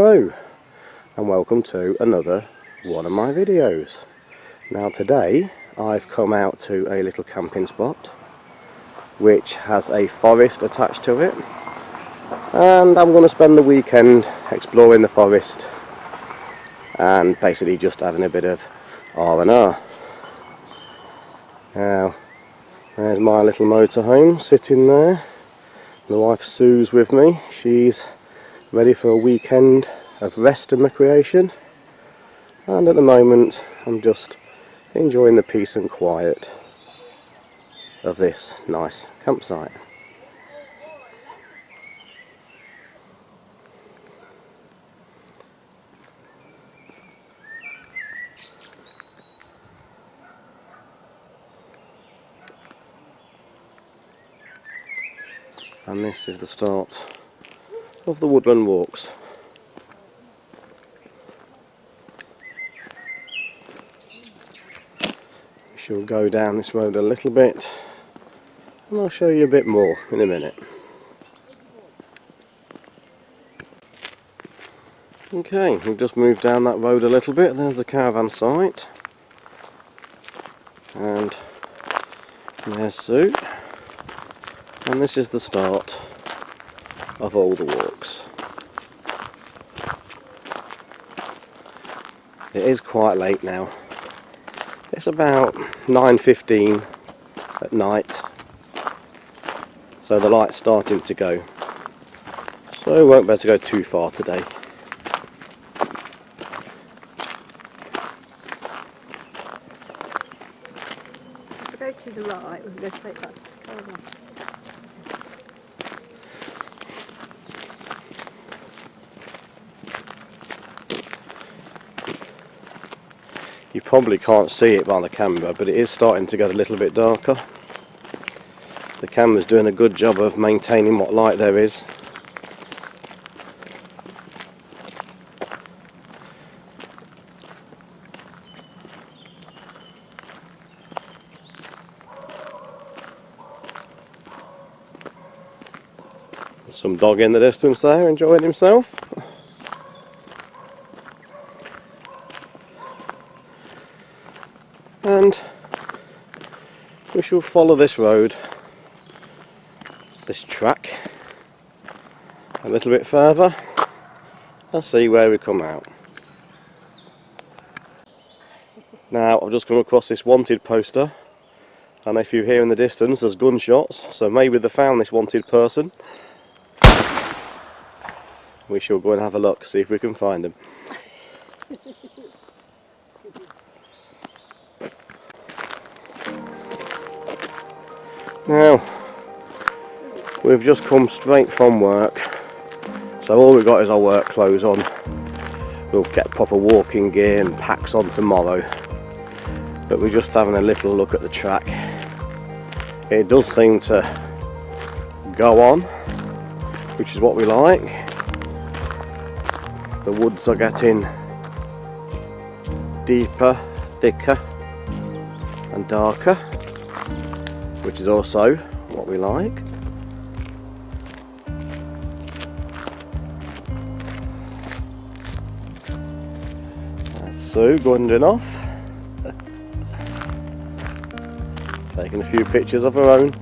Hello and welcome to another one of my videos. Now today I've come out to a little camping spot which has a forest attached to it, and I'm going to spend the weekend exploring the forest and basically just having a bit of R&R. Now there's my little motorhome sitting there. My wife Sue's with me. She's ready for a weekend of rest and recreation, and at the moment I'm just enjoying the peace and quiet of this nice campsite. And this is the start of the woodland walks. We shall go down this road a little bit and I'll show you a bit more in a minute. Okay, we've just moved down that road a little bit. There's the caravan site, and there's Sue, and this is the start of all the walks. It is quite late now. It's about 9:15 at night, so the light's starting to go, so we won't be able to go too far today. Go to the right, we'll go straight back to the caravan. You probably can't see it by the camera, but it is starting to get a little bit darker. The camera's doing a good job of maintaining what light there is. Some dog in the distance there, enjoying himself. And we shall follow this road, this track, a little bit further and see where we come out. Now I've just come across this wanted poster, and if you hear in the distance there's gunshots, so maybe they found this wanted person. We shall go and have a look, see if we can find him. Now, we've just come straight from work, so all we've got is our work clothes on. We'll get proper walking gear and packs on tomorrow, but we're just having a little look at the track. It does seem to go on, which is what we like. The woods are getting deeper, thicker and darker, which is also what we like. That's Sue wandering off, taking a few pictures of her own.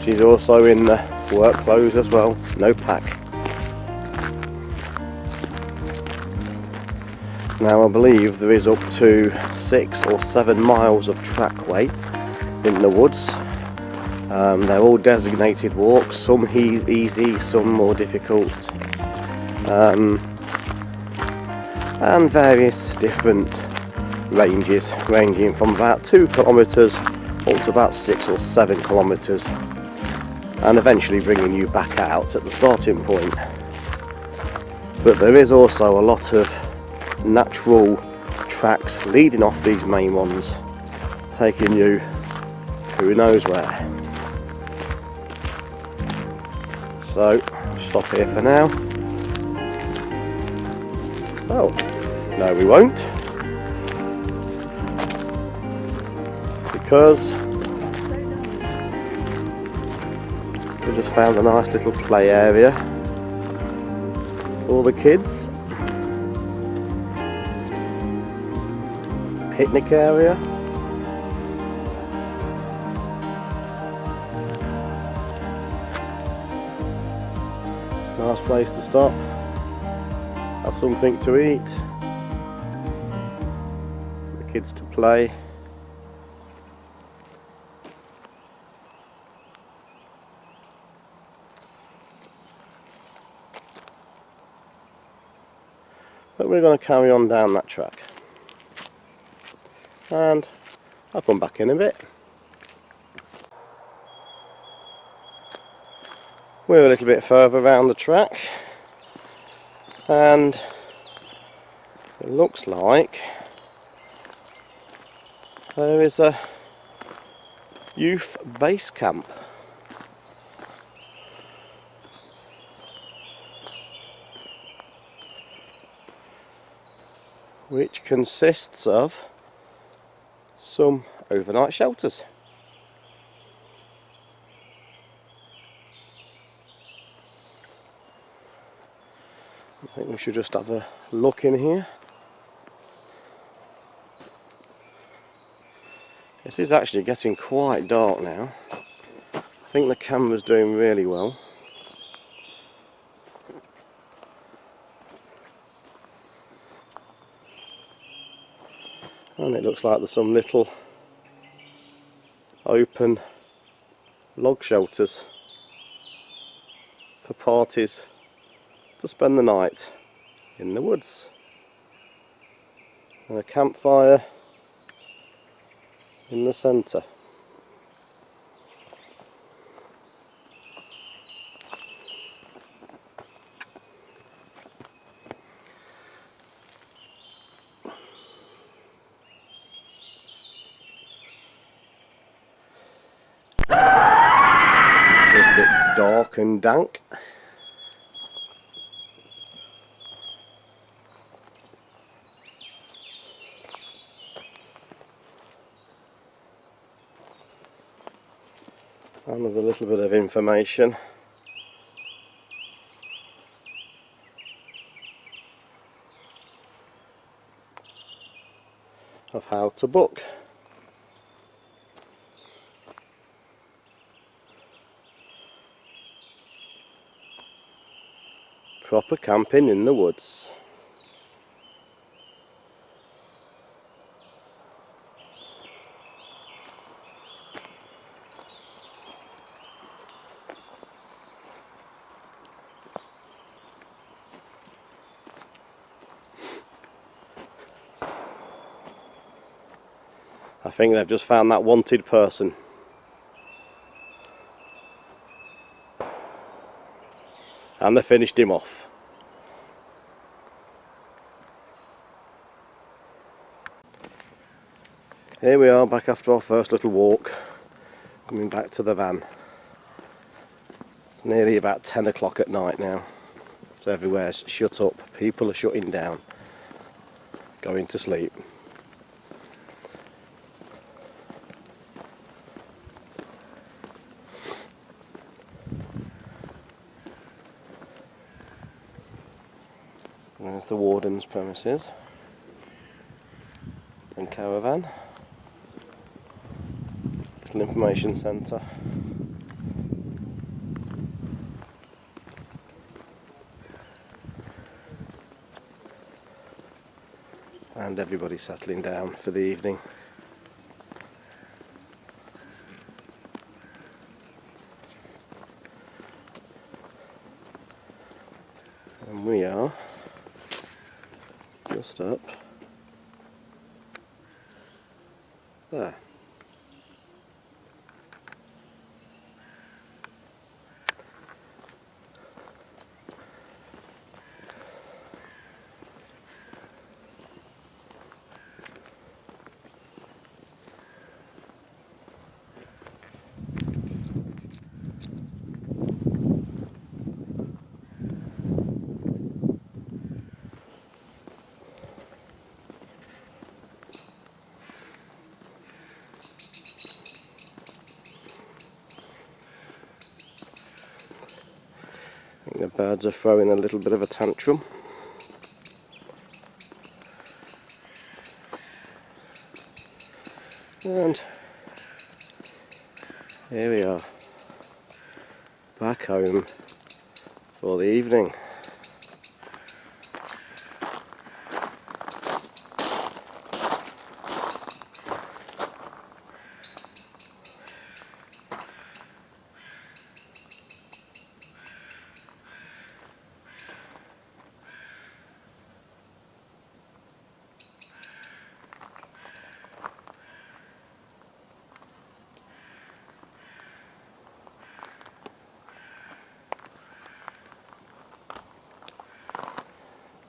She's also in the work clothes as well, no pack. Now I believe there is up to 6 or 7 miles of trackway in the woods. They're all designated walks, some easy, some more difficult, and various different ranges, ranging from about 2 kilometres up to about 6 or 7 kilometres, and eventually bringing you back out at the starting point. But there is also a lot of natural tracks leading off these main ones, taking you who knows where. So, stop here for now. Oh, no we won't, because we just found a nice little play area all the kids. Picnic area. Nice place to stop, have something to eat, the kids to play. But we're going to carry on down that track, and I'll come back in a bit. We're a little bit further around the track, and it looks like there is a youth base camp. Which consists of some overnight shelters. I think we should just have a look in here. This is actually getting quite dark now. I think the camera's doing really well. And it looks like there's some little open log shelters for parties to spend the night in the woods. And a campfire in the centre. It's a bit dark and dank. And there's a little bit of information of how to book. Proper camping in the woods. I think they've just found that wanted person. And they finished him off. Here we are back after our first little walk, coming back to the van. It's nearly about 10 o'clock at night now, so everywhere's shut up, people are shutting down, going to sleep. There's the warden's premises and caravan. Little information centre. And everybody settling down for the evening. And we are just up there. The birds are throwing a little bit of a tantrum. And here we are, back home for the evening.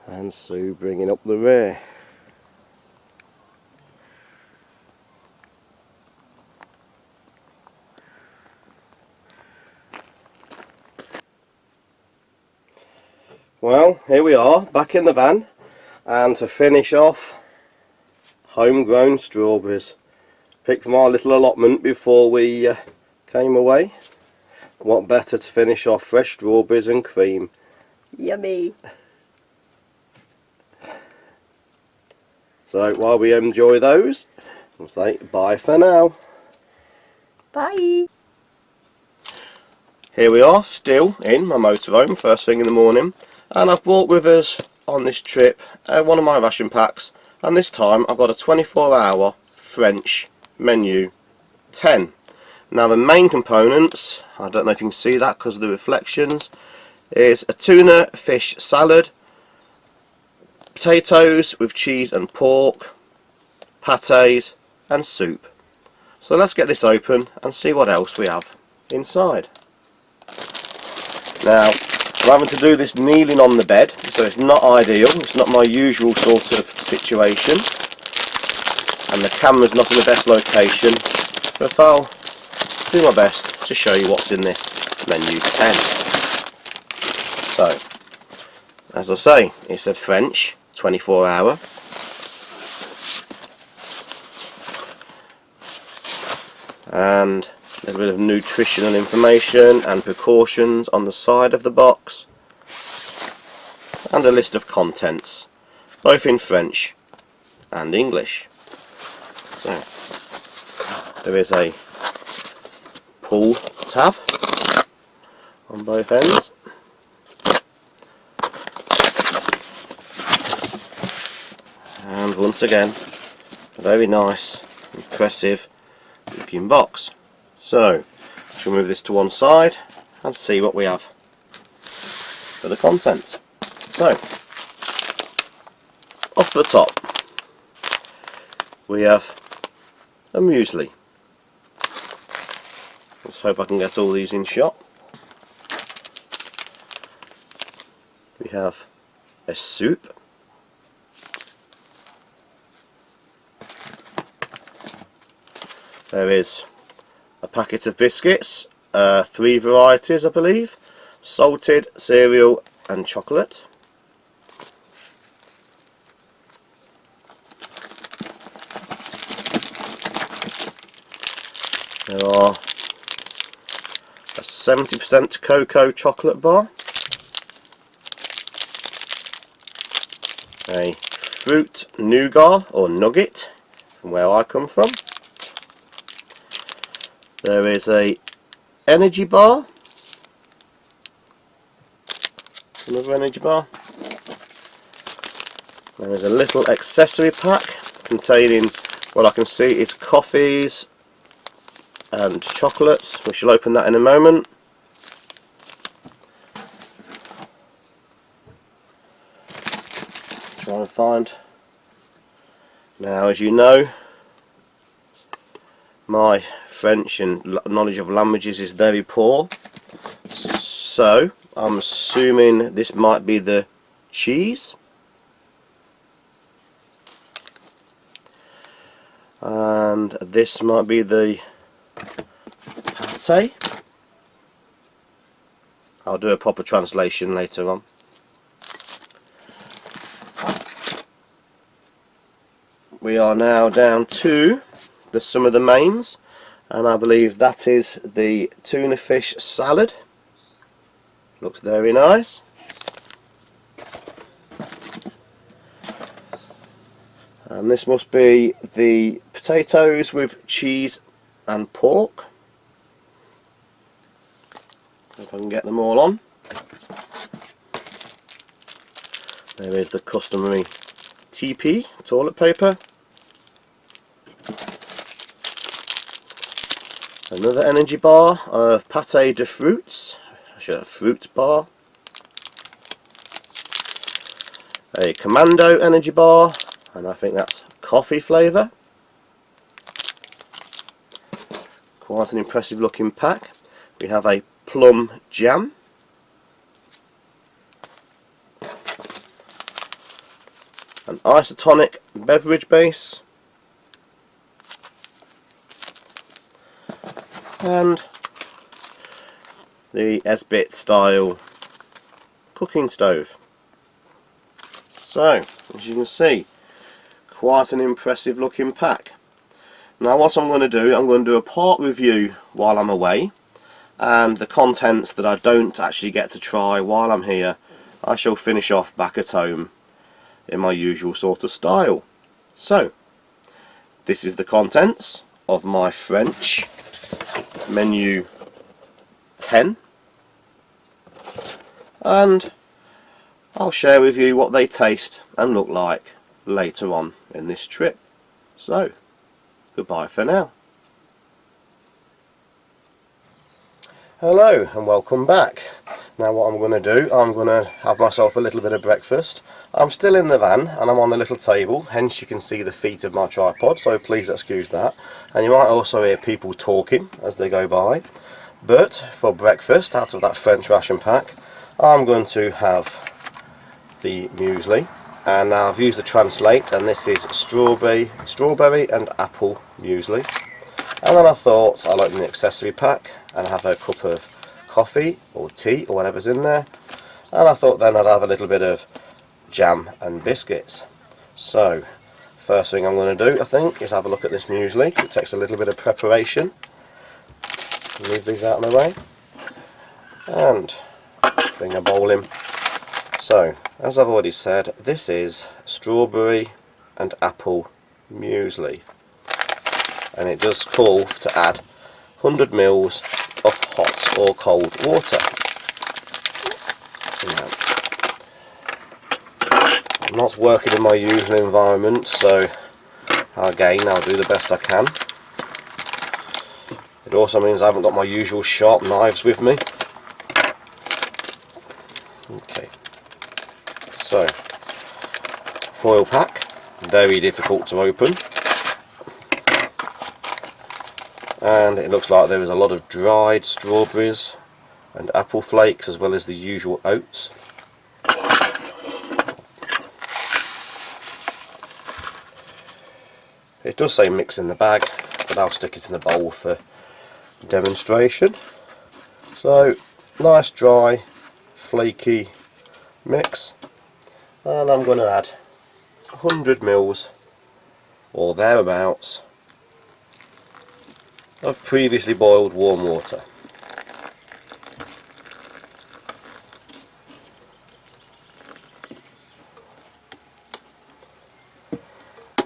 And Sue bringing up the rear. Well, here we are, back in the van, and to finish off, homegrown strawberries. Picked from our little allotment before we came away. What better to finish off fresh strawberries and cream. Yummy. So while we enjoy those, I'll say bye for now. Bye. Here we are, still in my motorhome, first thing in the morning, and I've brought with us on this trip one of my ration packs, and this time I've got a 24-hour French menu 10. Now the main components, I don't know if you can see that because of the reflections, is a tuna fish salad, potatoes with cheese and pork, pâtés and soup. So let's get this open and see what else we have inside. Now I'm having to do this kneeling on the bed, so it's not ideal, it's not my usual sort of situation, and the camera's not in the best location, but I'll do my best to show you what's in this menu 10. So, as I say, it's a French 24-hour. And a little bit of nutritional information and precautions on the side of the box. And a list of contents, both in French and English. So, there is a pull tab on both ends. And once again, a very nice, impressive looking box. So, I shall move this to one side and see what we have for the contents. So, off the top, we have a muesli. Let's hope I can get all these in shot. We have a soup. There is a packet of biscuits, 3 varieties I believe, salted, cereal and chocolate. There are a 70% cocoa chocolate bar, a fruit nougat or nugget from where I come from. There is a energy bar, another energy bar. There is a little accessory pack containing what I can see is coffees and chocolates. We shall open that in a moment. Try and find. Now, as you know, my French and knowledge of languages is very poor, so I'm assuming this might be the cheese, and this might be the pâté. I'll do a proper translation later on. We are now down to some of the mains, and I believe that is the tuna fish salad. Looks very nice. And this must be the potatoes with cheese and pork. If I can get them all on. There is the customary TP, toilet paper. Another energy bar of pâté de fruits, a fruit bar. A Commando energy bar, and I think that's coffee flavour. Quite an impressive looking pack. We have a plum jam. An isotonic beverage base. And the Esbit style cooking stove. So, as you can see, quite an impressive looking pack. Now what I'm going to do a part review while I'm away, and the contents that I don't actually get to try while I'm here I shall finish off back at home in my usual sort of style. So, this is the contents of my French menu 10, and I'll share with you what they taste and look like later on in this trip. So, goodbye for now. Hello and welcome back. Now what I'm going to do, I'm going to have myself a little bit of breakfast. I'm still in the van and I'm on a little table, hence you can see the feet of my tripod, so please excuse that. And you might also hear people talking as they go by. But for breakfast, out of that French ration pack, I'm going to have the muesli. And now I've used the translate, and this is strawberry and apple muesli. And then I thought I'll open the accessory pack and have a cup of coffee or tea or whatever's in there, and I thought then I'd have a little bit of jam and biscuits. So first thing I'm going to do, I think, is have a look at this muesli. It takes a little bit of preparation. Move these out of the way and bring a bowl in. So as I've already said, this is strawberry and apple muesli, and it does call to add 100 ml of hot or cold water. Now, I'm not working in my usual environment, so again I'll do the best I can. It also means I haven't got my usual sharp knives with me. Okay, so foil pack, very difficult to open. And it looks like there is a lot of dried strawberries and apple flakes, as well as the usual oats. It does say mix in the bag, but I'll stick it in the bowl for demonstration. So, nice dry flaky mix, and I'm going to add 100 ml or thereabouts of previously boiled warm water.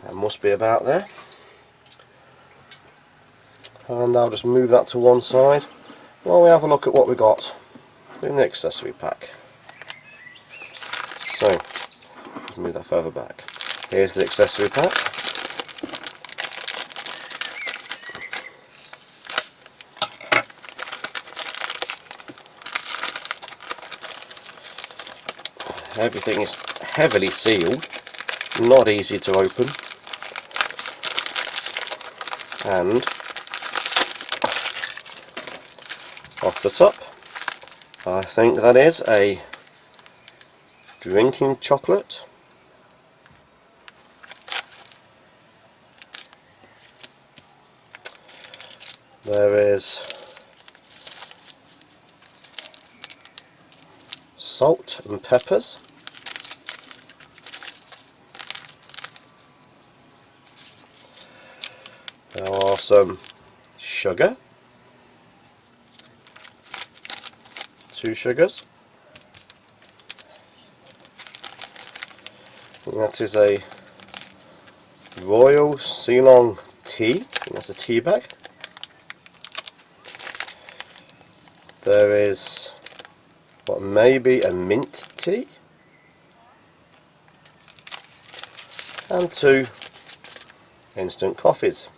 That must be about there. And I'll just move that to one side while we have a look at what we got in the accessory pack. So, let's move that further back. Here's the accessory pack. Everything is heavily sealed, not easy to open, and off the top I think that is a drinking chocolate. There is salt and peppers. There are some sugar, 2 sugars, That is a Royal Ceylon tea. That's a tea bag. There is what may be a mint tea. And 2 instant coffees.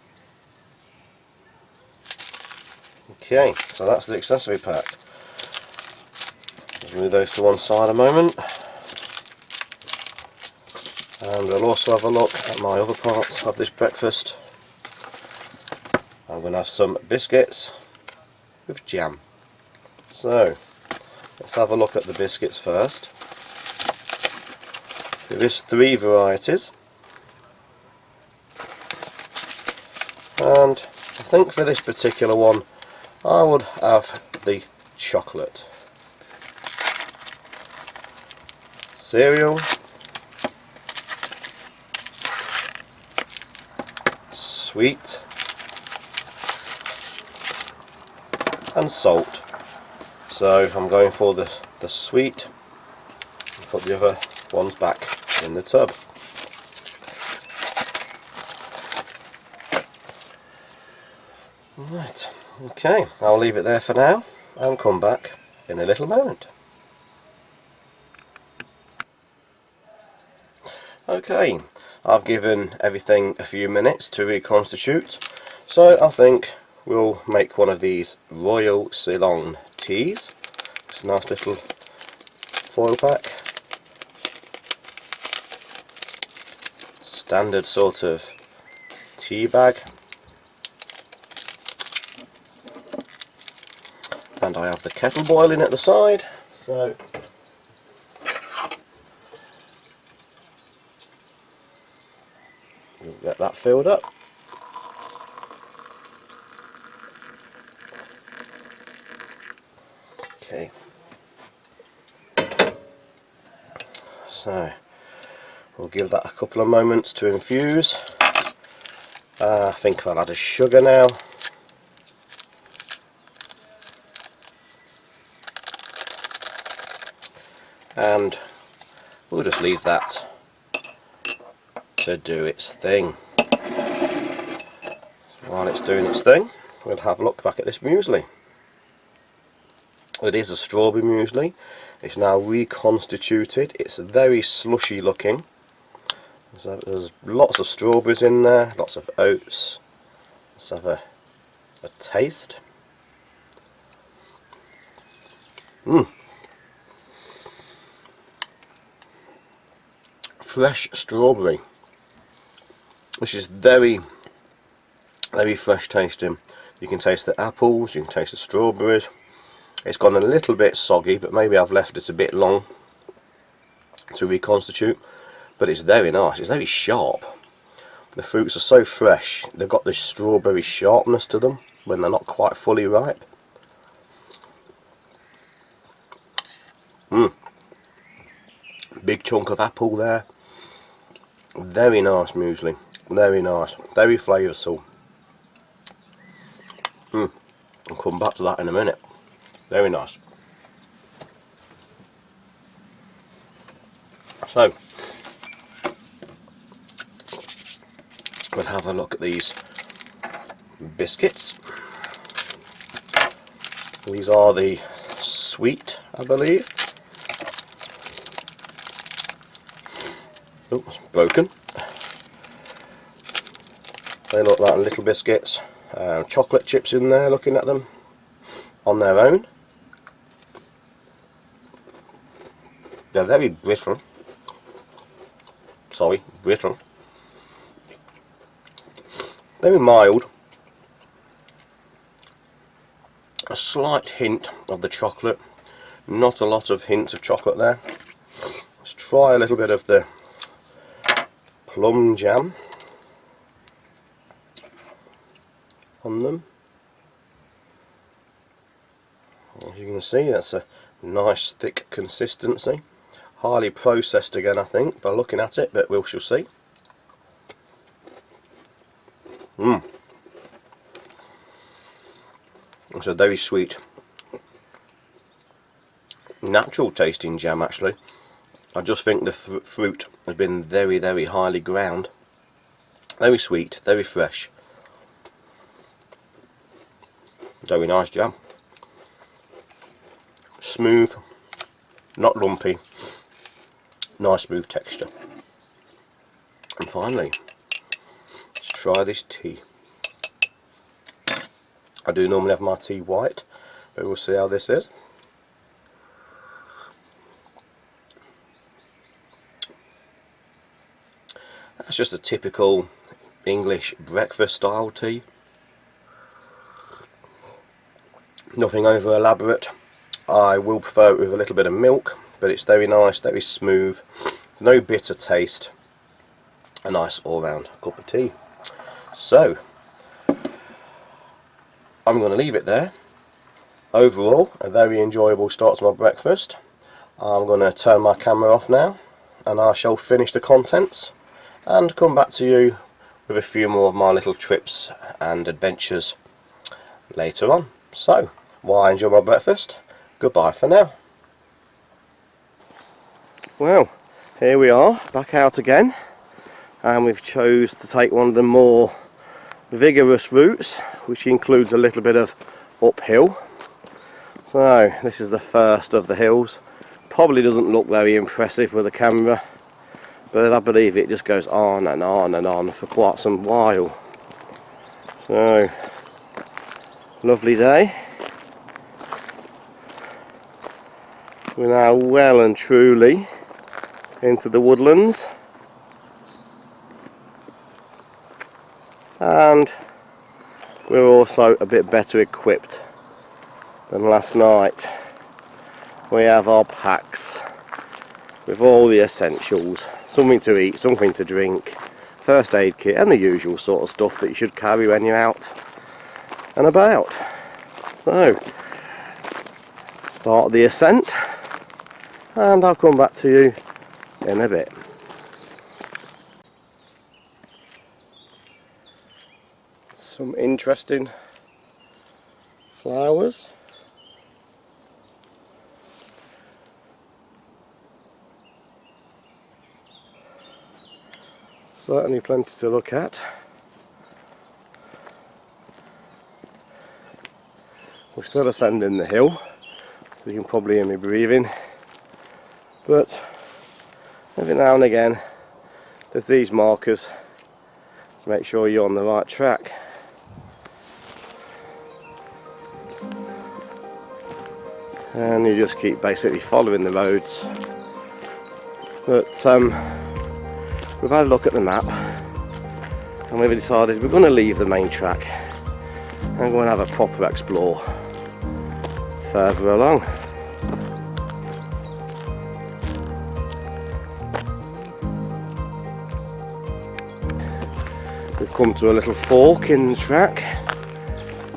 Okay, so that's the accessory pack. I'll move those to one side a moment. And we'll also have a look at my other parts of this breakfast. I'm going to have some biscuits with jam. So, let's have a look at the biscuits first. There is 3 varieties. And I think for this particular one I would have the chocolate. Cereal, sweet, and salt. So I'm going for the sweet and put the other ones back in the tub. Right, okay, I'll leave it there for now and come back in a little moment. Okay, I've given everything a few minutes to reconstitute, so I think we'll make one of these Royal Ceylon teas. It's a nice little foil pack. Standard sort of tea bag. And I have the kettle boiling at the side, so we'll get that filled up. Okay, so we'll give that a couple of moments to infuse. I think I'll add a sugar now. And we'll just leave that to do its thing. While it's doing its thing, we'll have a look back at this muesli. It is a strawberry muesli. It's now reconstituted. It's very slushy looking. So there's lots of strawberries in there, lots of oats. Let's have a taste. Fresh strawberry. This is very fresh tasting. You can taste the apples, you can taste the strawberries. It's gone a little bit soggy, but maybe I've left it a bit long to reconstitute, but it's very nice. It's very sharp. The fruits are so fresh, they've got this strawberry sharpness to them when they're not quite fully ripe. Big chunk of apple there. Very nice muesli, very nice, very flavoursome. I'll come back to that in a minute. Very nice. So, we'll have a look at these biscuits. These are the sweet, I believe. Oh, it's broken. They look like little biscuits. Chocolate chips in there, looking at them on their own. They're very brittle. Sorry, brittle. Very mild. A slight hint of the chocolate. Not a lot of hints of chocolate there. Let's try a little bit of the plum jam on them. As you can see, that's a nice thick consistency. Highly processed again, I think, by looking at it, but we shall see. It's a very sweet, natural tasting jam actually. I just think the fruit has been very, very highly ground. Very sweet, very fresh. Very nice jam. Smooth, not lumpy. Nice smooth texture. And finally, let's try this tea. I do normally have my tea white, but we'll see how this is. That's just a typical English breakfast style tea. Nothing over elaborate. I will prefer it with a little bit of milk, but it's very nice, very smooth, no bitter taste. A nice all round cup of tea. So I'm going to leave it there. Overall, a very enjoyable start to my breakfast. I'm going to turn my camera off now, and I shall finish the contents and come back to you with a few more of my little trips and adventures later on. So, while I enjoy my breakfast, goodbye for now. Well, here we are, back out again, and we've chose to take one of the more vigorous routes, which includes a little bit of uphill. So, this is the first of the hills. Probably doesn't look very impressive with the camera, but I believe it just goes on and on and on for quite some while. So, lovely day. We're now well and truly into the woodlands, and we're also a bit better equipped than last night. We have our packs with all the essentials, something to eat, something to drink, first aid kit, and the usual sort of stuff that you should carry when you're out and about. So, start the ascent, and I'll come back to you in a bit. Some interesting flowers. Certainly plenty to look at. We're still ascending the hill, so you can probably hear me breathing, but every now and again there's these markers to make sure you're on the right track. And you just keep basically following the roads. But we've had a look at the map, and we've decided we're going to leave the main track and go and have a proper explore further along. We've come to a little fork in the track,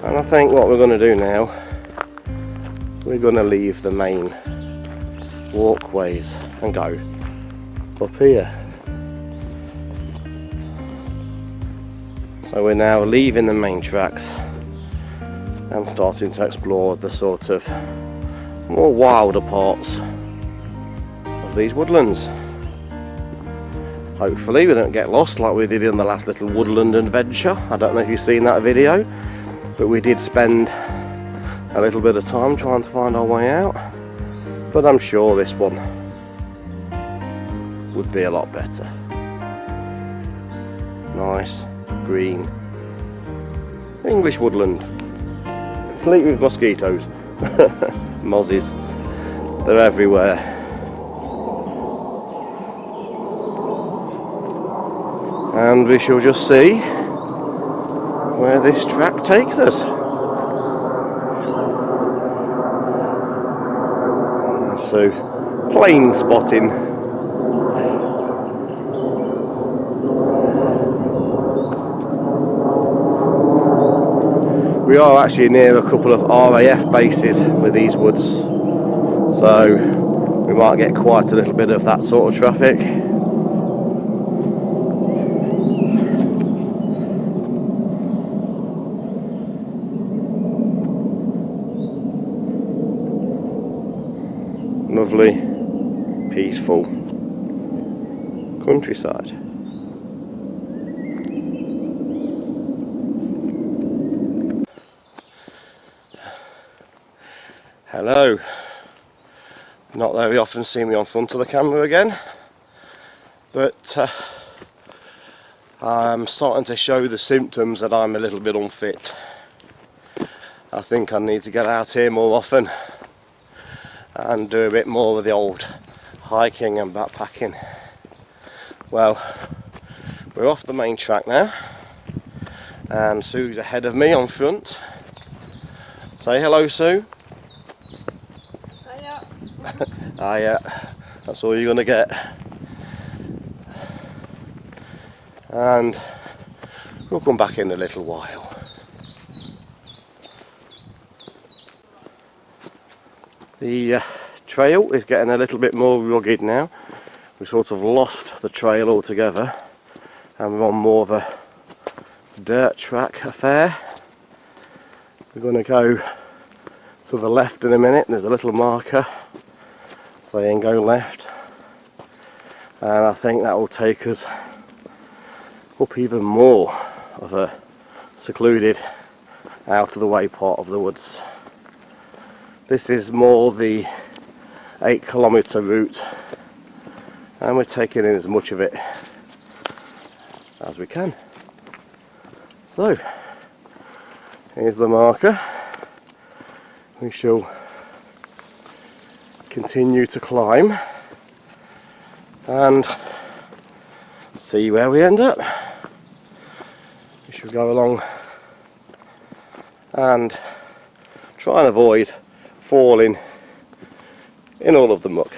and I think what we're going to do now, we're going to leave the main walkways and go up here. So we're now leaving the main tracks and starting to explore the sort of more wilder parts of these woodlands. Hopefully we don't get lost like we did in the last little woodland adventure. I don't know if you've seen that video, but we did spend a little bit of time trying to find our way out, but I'm sure this one would be a lot better. Nice, green, English woodland, complete with mosquitoes, mozzies, they're everywhere. And we shall just see where this track takes us. So, plane spotting. We are actually near a couple of RAF bases with these woods, so we might get quite a little bit of that sort of traffic. Lovely, peaceful. countryside. Hello. Not very often see me on front of the camera again, but I'm starting to show the symptoms that I'm a little bit unfit. I think I need to get out here more often and do a bit more of the old hiking and backpacking. Well, we're off the main track now, and Sue's ahead of me on front. Say hello, Sue. Hiya. Hiya. That's all you're gonna get. And we'll come back in a little while. The trail is getting a little bit more rugged now. We sort of lost the trail altogether and we're on more of a dirt track affair. We're going to go to the left in a minute. There's a little marker saying go left, and I think that will take us up even more of a secluded, out of the way part of the woods. This is more the 8-kilometre route, and we're taking in as much of it as we can. So here's the marker. We shall continue to climb and see where we end up. We shall go along and try and avoid falling in all of the muck.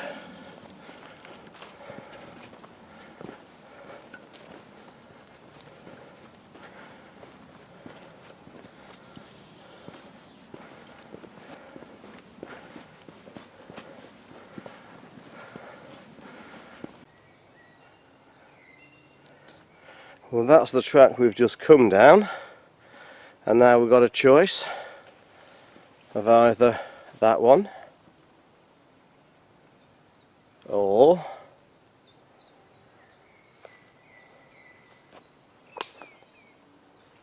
Well, that's the track we've just come down, and now we've got a choice of either that one or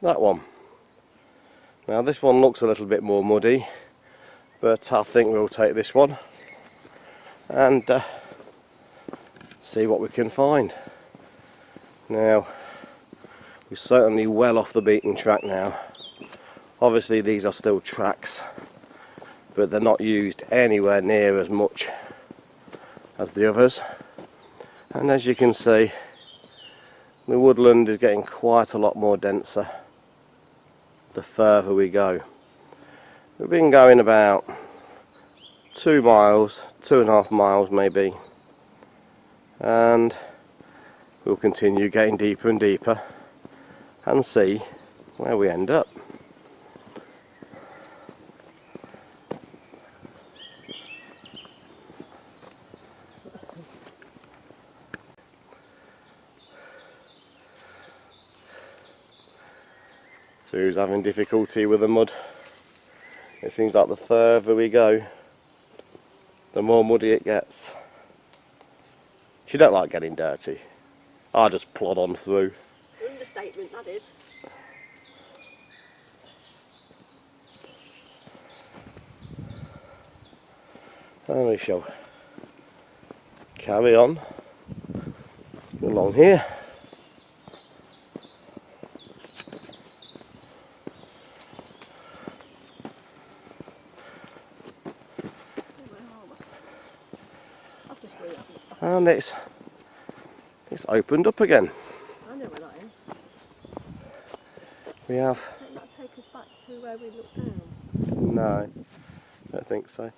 that one. Now this one looks a little bit more muddy, but I think we'll take this one and see what we can find. Now we're certainly well off the beaten track now. Obviously these are still tracks, but they're not used anywhere near as much as the others. And as you can see, the woodland is getting quite a lot more denser the further we go. We've been going about 2 miles, 2.5 miles maybe, and we'll continue getting deeper and deeper and see where we end up. Sue's having difficulty with the mud. It seems like the further we go, the more muddy it gets. She don't like getting dirty. I just plod on through. Understatement, that is. And we shall carry on along here. And it's opened up again. I know where that is. We have... Doesn't that take us back to where we looked down? No, I don't think so.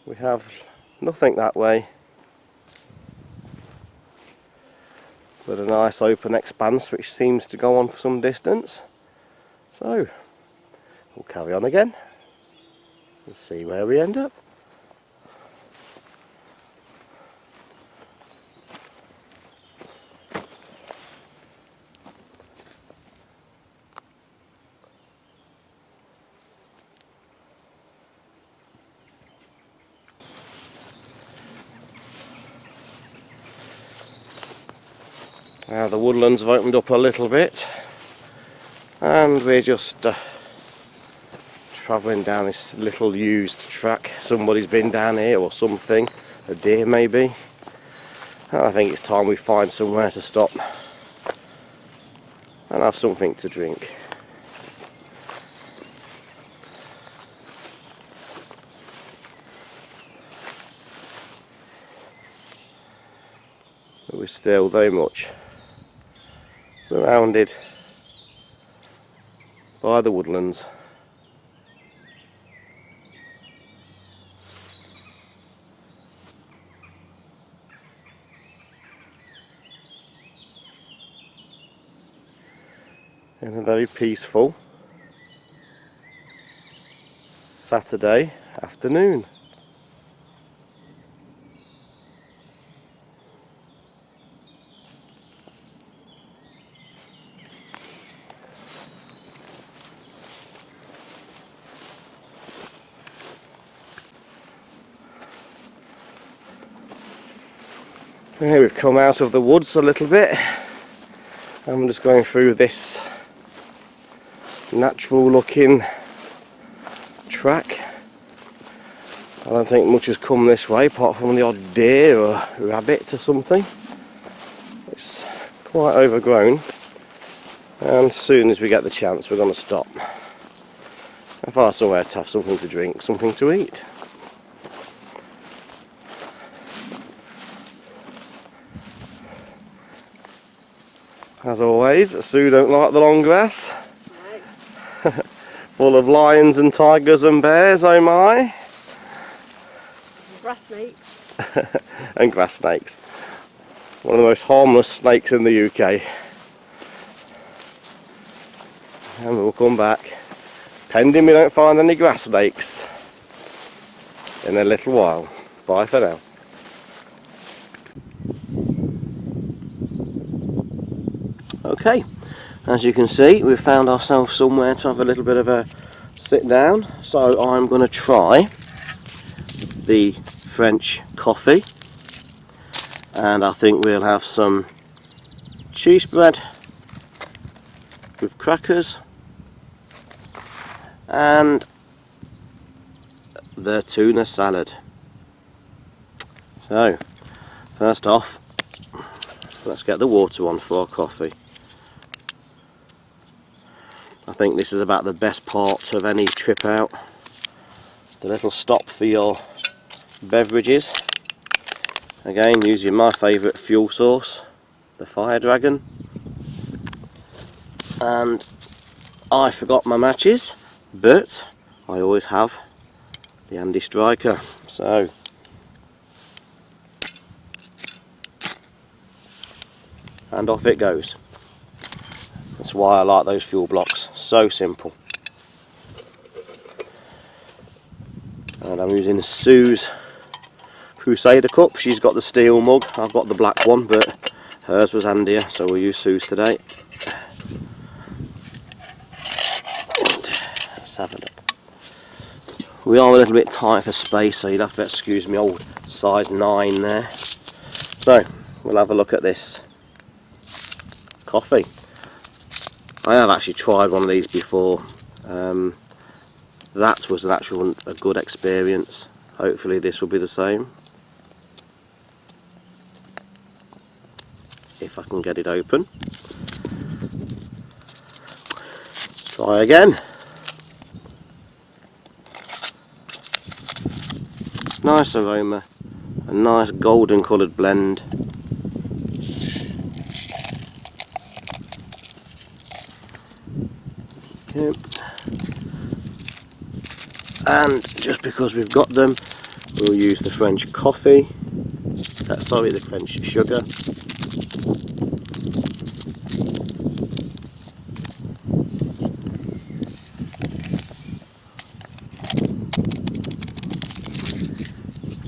We have nothing that way, but a nice open expanse which seems to go on for some distance. So we'll carry on again and see where we end up. Now the woodlands have opened up a little bit, and we're just travelling down this little used track. Somebody's been down here or something, a deer maybe. And I think it's time we find somewhere to stop and have something to drink. But we're still very much surrounded by the woodlands. In a very peaceful Saturday afternoon. Here we've come out of the woods a little bit. I'm just going through this natural looking track. I don't think much has come this way apart from the odd deer or rabbit or something. It's quite overgrown, and as soon as we get the chance we're going to stop and find somewhere to have something to drink, something to eat. As always, Sue don't like the long grass. No. Full of lions and tigers and bears, oh my. Grass snakes. And grass snakes. One of the most harmless snakes in the UK. And we'll come back, pending we don't find any grass snakes, in a little while. Bye for now. Okay, as you can see, we've found ourselves somewhere to have a little bit of a sit down. So I'm going to try the French coffee, and I think we'll have some cheese bread with crackers and the tuna salad. So first off, let's get the water on for our coffee. I think this is about the best part of any trip out. The little stop for your beverages. Again, using my favourite fuel source, the Fire Dragon. And I forgot my matches, but I always have the Andy Striker. So and off it goes. That's why I like those fuel blocks, so simple. And I'm using Sue's Crusader cup. She's got the steel mug, I've got the black one, but hers was handier, so we'll use Sue's today. Let's have a look. We are a little bit tight for space, so you'd have to excuse me old size 9 there. So we'll have a look at this coffee. I have actually tried one of these before. That was a good experience. Hopefully this will be the same. If I can get it open. Try again. Nice aroma, a nice golden coloured blend. Okay. And just because we've got them, we'll use the French coffee, sorry, the French sugar.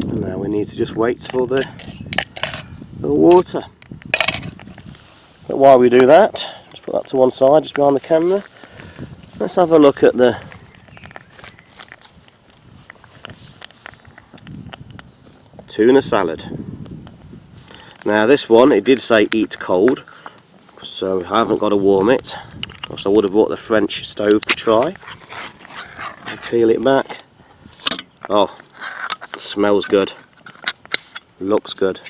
And now we need to just wait for the water. But while we do that, just put that to one side, just behind the camera. Let's have a look at the tuna salad. Now this one, it did say eat cold, so I haven't got to warm it. Of course, I would have brought the French stove to try. I'll peel it back. Oh, it smells good. Looks good.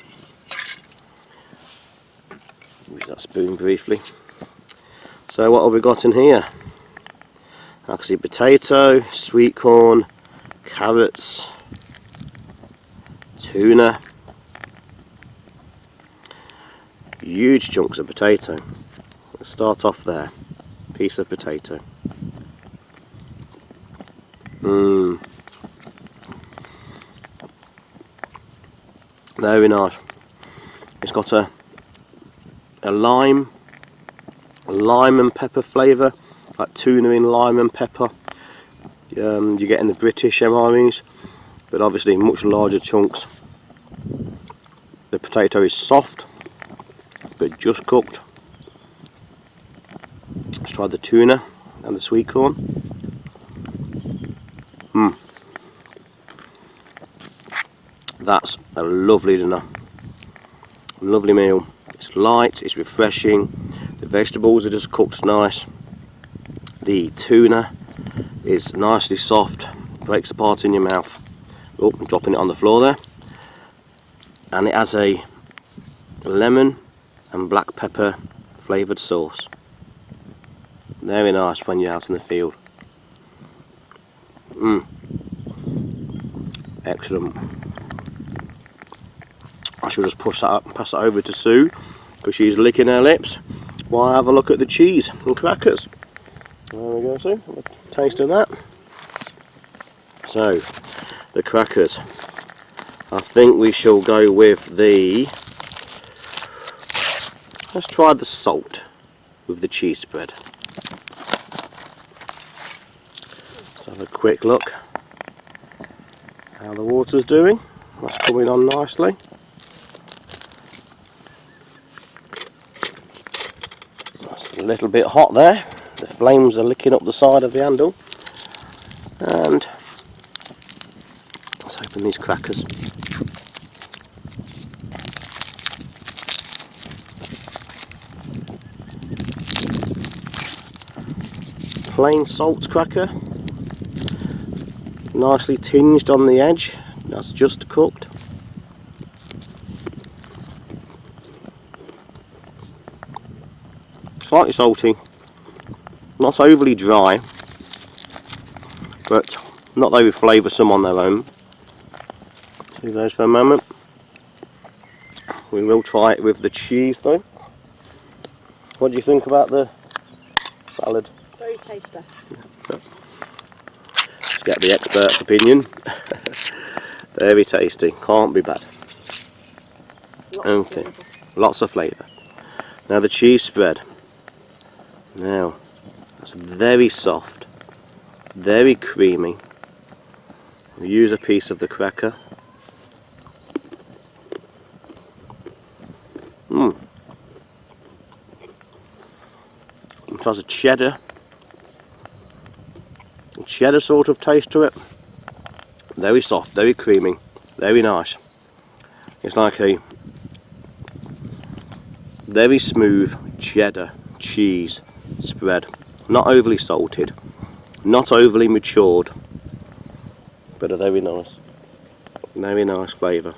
Use that spoon briefly. So what have we got in here? I can see potato, sweet corn, carrots, tuna, huge chunks of potato. Let's start off there. Piece of potato. Very nice. It's got a lime and pepper flavour, like tuna in lime and pepper. You get in the British MREs, but obviously much larger chunks. The potato is soft, but just cooked. Let's try the tuna and the sweet corn. That's a lovely dinner. Lovely meal. It's light, it's refreshing. The vegetables are just cooked nice. The tuna is nicely soft, breaks apart in your mouth. Oh, I'm dropping it on the floor there. And it has a lemon and black pepper flavoured sauce. Very nice when you're out in the field. Excellent. I should just push that up and pass it over to Sue, because she's licking her lips while I have a look at the cheese and crackers. There we go, Sue. Have a taste of that. So, the crackers. I think we shall go with the... Let's try the salt with the cheese spread. Let's have a quick look how the water's doing. That's coming on nicely. That's a little bit hot there. The flames are licking up the side of the handle. And let's open these crackers. Plain salt cracker, nicely tinged on the edge. That's just cooked. Slightly salty, not overly dry, but not very flavoursome on their own. Leave those for a moment. We will try it with the cheese though. What do you think about the salad? Very tasty. Let's get the expert's opinion. Very tasty, can't be bad. Okay, lots of flavour. Now the cheese spread. Now, that's very soft, very creamy. We use a piece of the cracker. It has a cheddar sort of taste to it. Very soft, very creamy, very nice. It's like a very smooth cheddar cheese spread. Not overly salted, not overly matured, but a very nice flavour.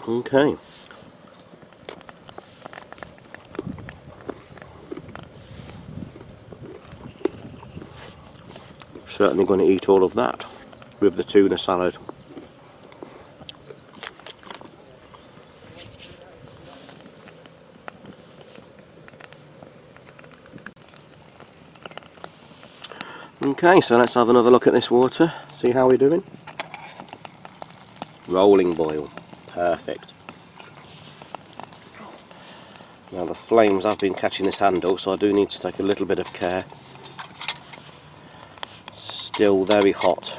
Okay. Certainly going to eat all of that with the tuna salad. Okay, so let's have another look at this water, see how we're doing. Rolling boil, perfect. Now the flames have been catching this handle, so I do need to take a little bit of care. Still very hot.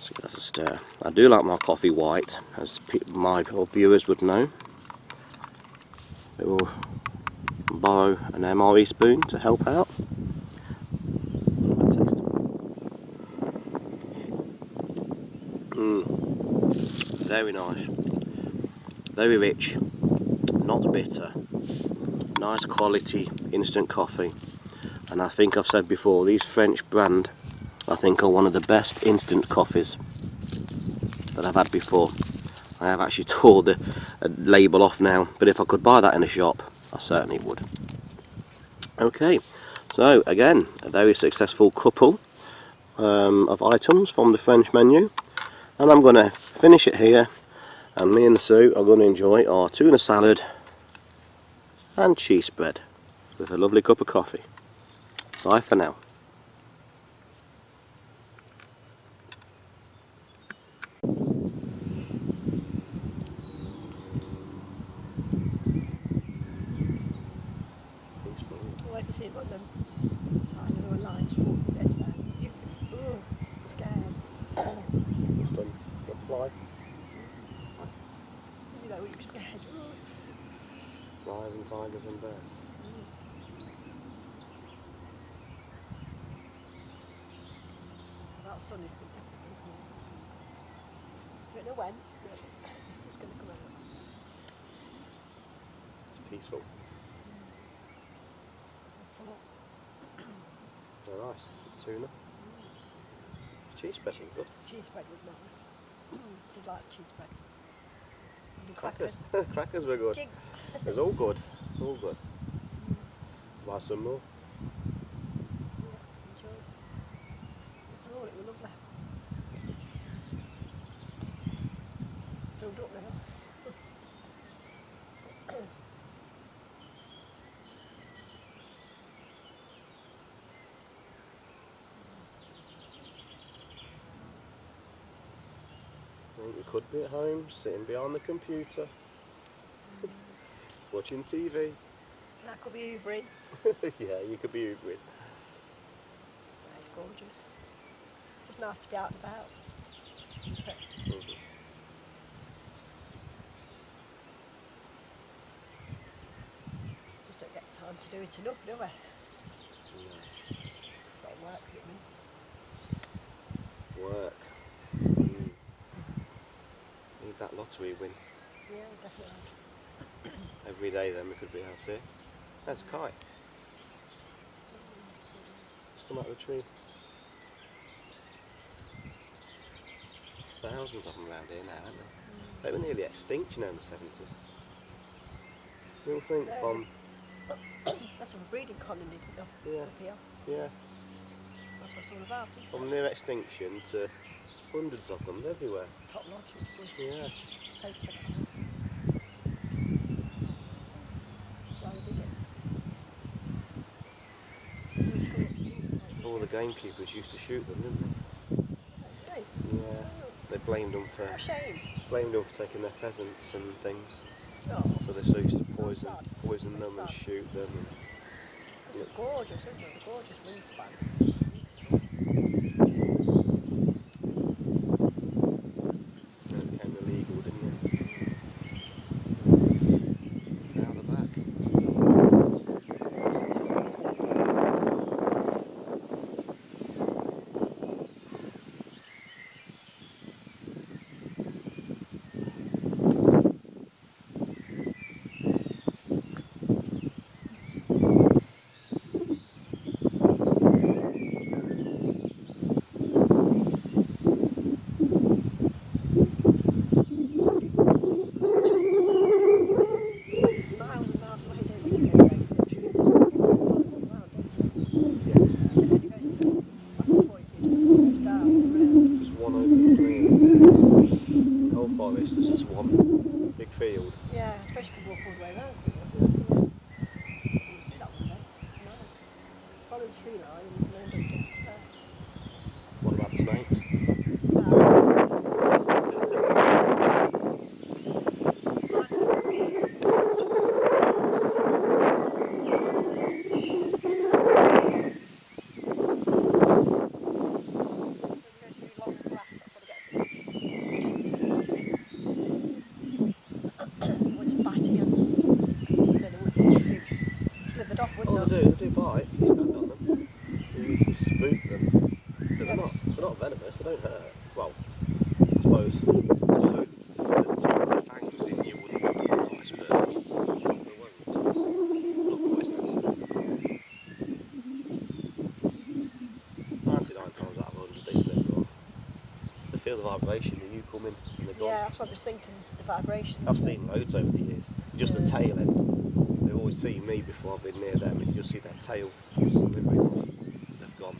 So that's a stir. I do like my coffee white, as my viewers would know. It will borrow an MRE spoon to help out. Very nice, very rich, not bitter, nice quality instant coffee. And I think I've said before, these French brand I think are one of the best instant coffees that I've had before. I have actually tore the label off now, but if I could buy that in a shop, I certainly would. Okay, so again, a very successful couple of items from the French menu, and I'm going to finish it here, and me and Sue are going to enjoy our tuna salad and cheese spread with a lovely cup of coffee. Bye for now. Well, if you see what them tiny little lines walking edge there, you scared. Fly. You know, you're scared. Lions and tigers and bears. That sun is definitely coming. I don't know when, but it's going to come out. It's peaceful. Very nice. Tuna. Cheese spread was good. Cheese spread was nice. Did like cheese spread. And Crackers. Crackers were good. Jigs. It was all good. All good. Buy some more. Enjoyed. It's all, it was lovely. Filled up now. I think you could be at home, sitting behind the computer, watching TV. That could be hoovering. Yeah, you could be hoovering. It's gorgeous. Just nice to be out and about. Isn't it? We don't get time to do it enough, do we? It's got work commitments. Work. Need that lottery win. Yeah, definitely. Every day then we could be out here. There's a kite. It's come out of the tree. Thousands of them around here now, aren't there? They were nearly extinct, you know, in the 70s. You'll think from... That's a breeding colony, up here. Yeah, That's what it's all about, isn't from it? near extinction to hundreds of them everywhere. Top notch, it's good. Yeah. Place for kites. That's why we did it. All the gamekeepers used to shoot them, didn't they? Hey, Yeah. They blamed them for what a shame. taking their pheasants and things. Oh, So they used to poison sad. poison So them and sad. shoot them. it's gorgeous, isn't it? A gorgeous wingspan. And it became illegal, didn't it? Now they're back. Miles and miles away, don't you? It goes to the tree. Miles and miles, doesn't it? Yeah. So then it goes to like a point, it just goes down and round. Just one open clear. The whole forest is just one big field. Yeah, especially if you walk all the way around. Yeah. That one, nice. Follow the tree line and then don't get upstairs. What about the snakes? They do bite if you stand on them. You spook them. But they're not venomous, they don't hurt. Well, I suppose the teeth, the fangs in you wouldn't be nice, but they won't. Not poisonous. 99 times out of 100 they slip off. They feel the vibration and you come in and they're gone. Yeah, that's what I was thinking, the vibration. I've seen loads over the years. Just the tail end. They've always seen me before I've been near them, and you'll see their tail slithering off. They've gone.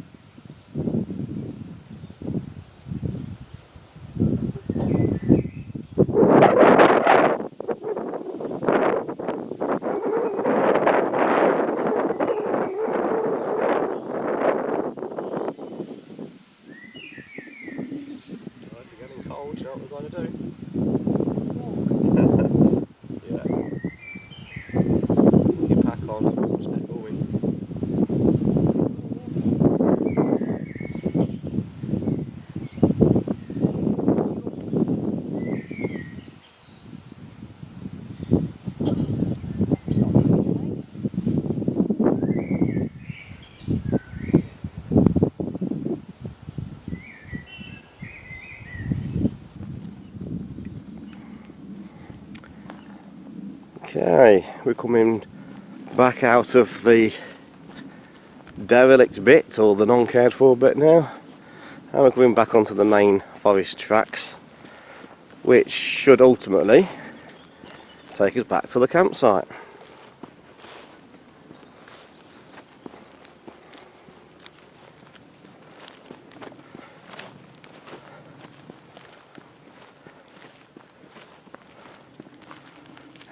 Well, if you're getting cold, you know what we're going to do? On, just get going. Okay, we're coming back out of the derelict bit, or the non-cared for bit now, and we're coming back onto the main forest tracks, which should ultimately take us back to the campsite.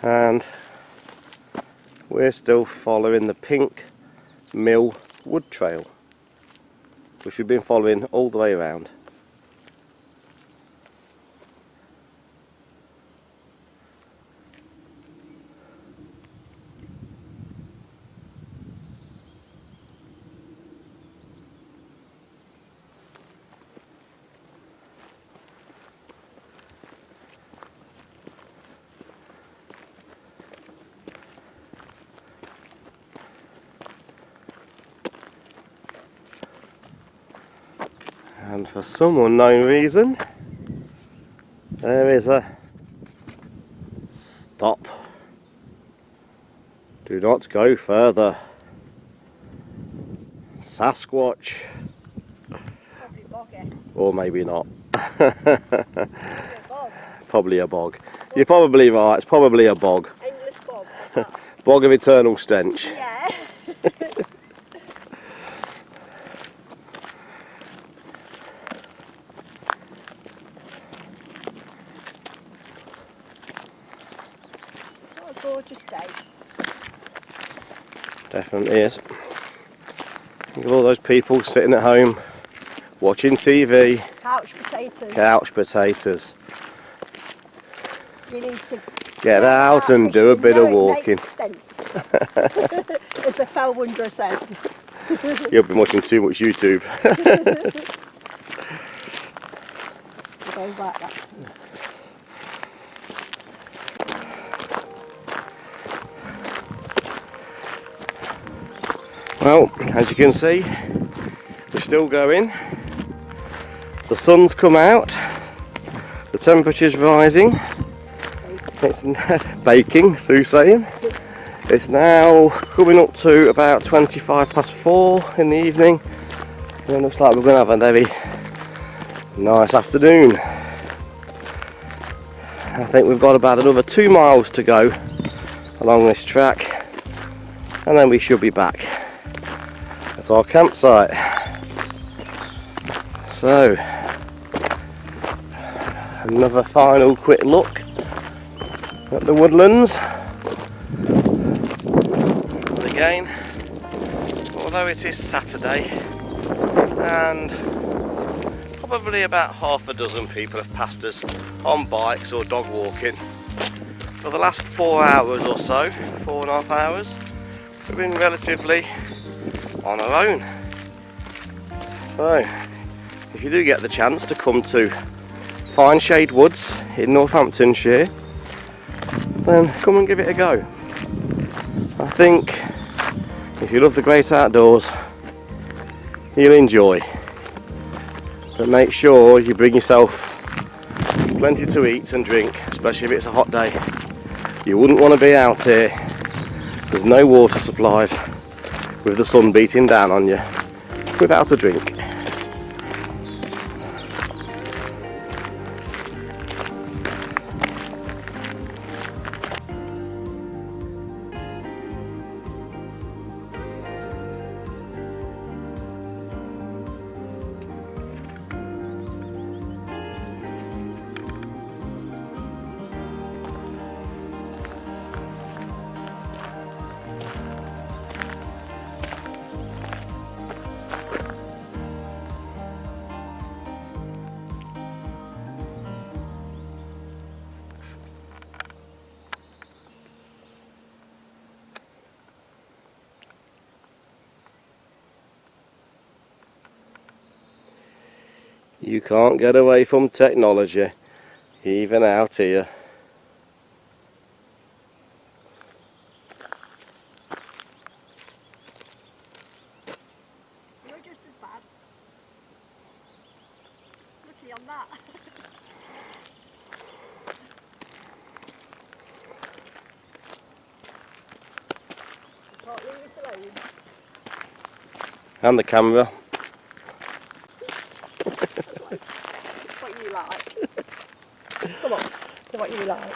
And we're still following the Pink Mill Wood Trail, which we've been following all the way around. And for some unknown reason, there is a stop. Do not go further. Sasquatch. Probably boggy. Or maybe not. Probably a bog. Probably a bog. You're probably right, it's probably a bog. Endless bog, what's that? Bog of eternal stench. Yeah. What a gorgeous day. Definitely is. Think of all those people sitting at home watching TV. Couch potatoes. Couch potatoes. You need to Get out and do a bit of walking. Makes sense. As the fell wanderer says. You've been watching too much YouTube. It goes like that. Well, as you can see, we're still going. The sun's come out, the temperature's rising, it's baking, Sue's saying. It's now coming up to about 4:25 in the evening, and it looks like we're going to have a very nice afternoon. I think we've got about another 2 miles to go along this track, and then we should be back at our campsite. So, another final quick look at the woodlands. But again, although it is Saturday and probably about half a dozen people have passed us on bikes or dog walking, for the last 4 hours or so, 4.5 hours, we've been relatively on our own. So, if you do get the chance to come to Fineshade Woods in Northamptonshire, then come and give it a go. I think If you love the great outdoors, you'll enjoy. But make sure you bring yourself plenty to eat and drink, especially if it's a hot day. You wouldn't want to be out here, there's no water supplies, with the sun beating down on you, without a drink. You can't get away from technology, even out here. You're just as bad. Lucky on that. You can't leave us alone. And the camera. What you like. Come on, do what you like.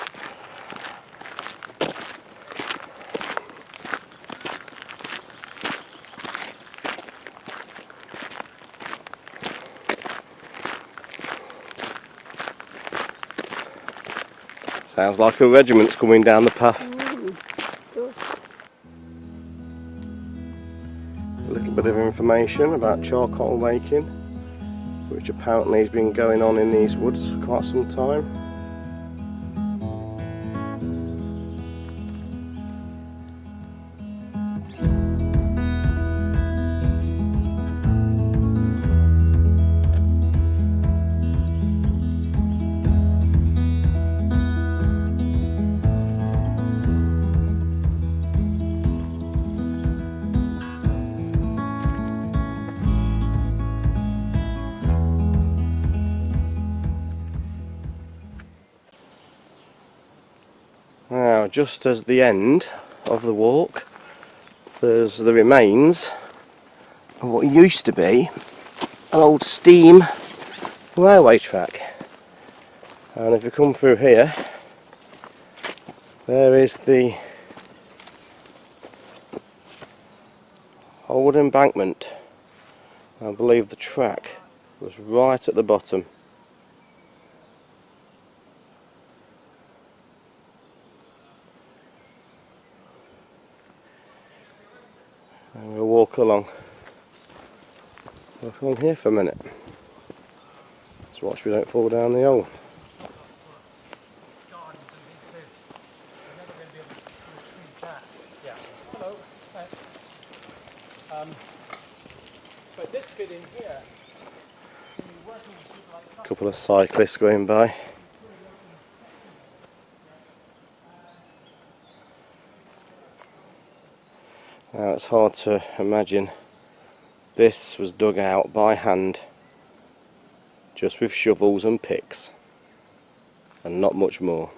Sounds like a regiment's coming down the path. A little bit of information about charcoal making, which apparently has been going on in these woods for quite some time. Now, just as the end of the walk, there's the remains of what used to be an old steam railway track. And if you come through here, there is the old embankment. I believe the track was right at the bottom. And we'll walk along here for a minute. Let's watch we don't fall down the hole. Hello. But this bit in here, A couple of cyclists going by. Now it's hard to imagine this was dug out by hand, just with shovels and picks, and not much more.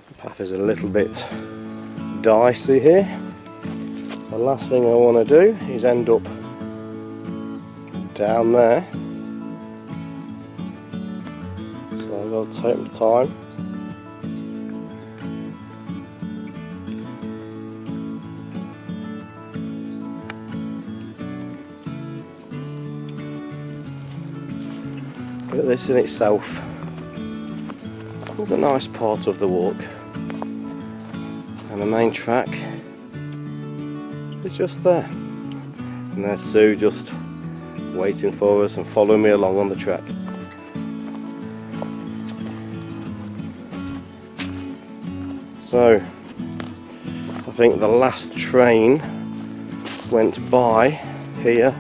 The path is a little bit dicey here. The last thing I want to do is end up down there, so I've got to take my time. But this in itself is a nice part of the walk, and the main track is just there, and there's Sue just waiting for us and following me along on the track. So I think the last train went by here.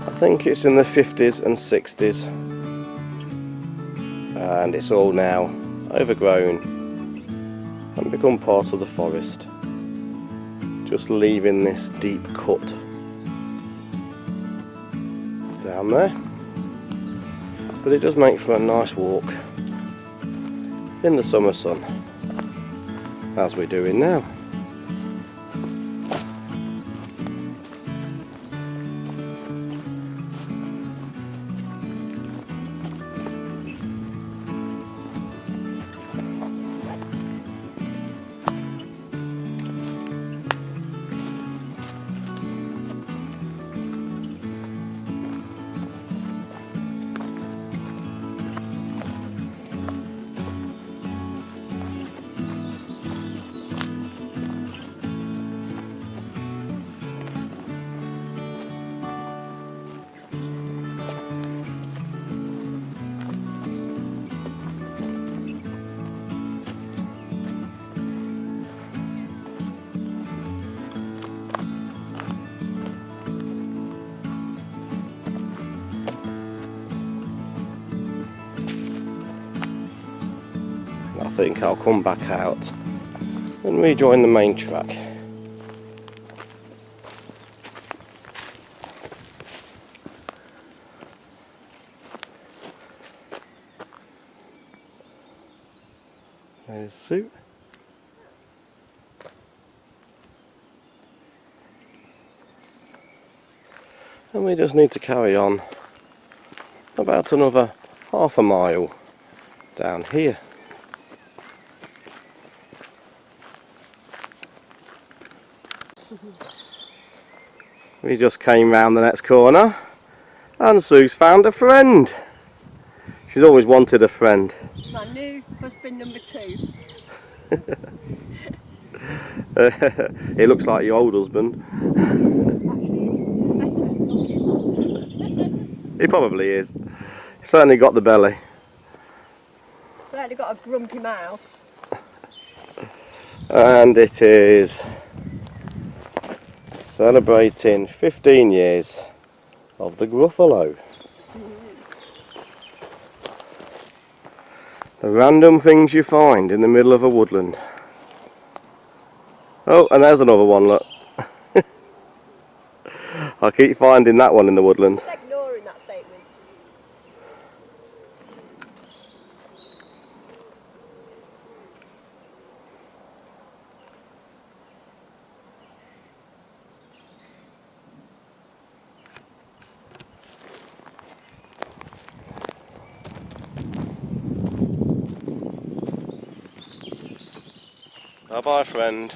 I think it's in the 50s and 60s, and it's all now overgrown and become part of the forest, just leaving this deep cut down there. But it does make for a nice walk in the summer sun, as we're doing now. I think I'll come back out and rejoin the main track. There's Sue. And we just need to carry on about another half a mile down here. We just came round the next corner and Sue's found a friend. She's always wanted a friend. My new husband number 2. He looks like your old husband. Actually, he's better looking. He probably is. He's certainly got the belly. Certainly got a grumpy mouth. And it is celebrating 15 years of the Gruffalo. The random things you find in the middle of a woodland. Oh, and there's another one, look. I keep finding that one in the woodland. Just ignoring that statement. Bye-bye, friend.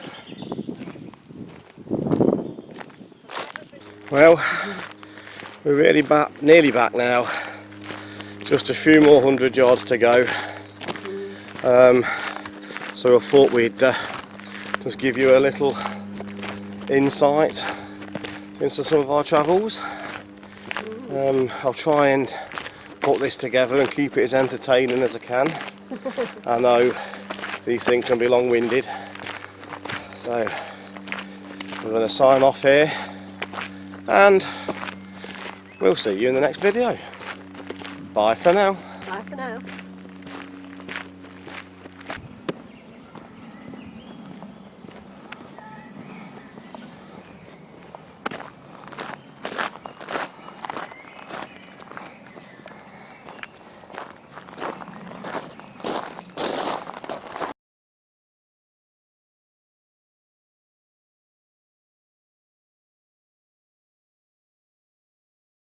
Well, we're really nearly back now. Just a few more 100 yards to go. So I thought we'd just give you a little insight into some of our travels. I'll try and put this together and keep it as entertaining as I can. I know these things can be long-winded, so we're going to sign off here and we'll see you in the next video. Bye for now. Bye for now.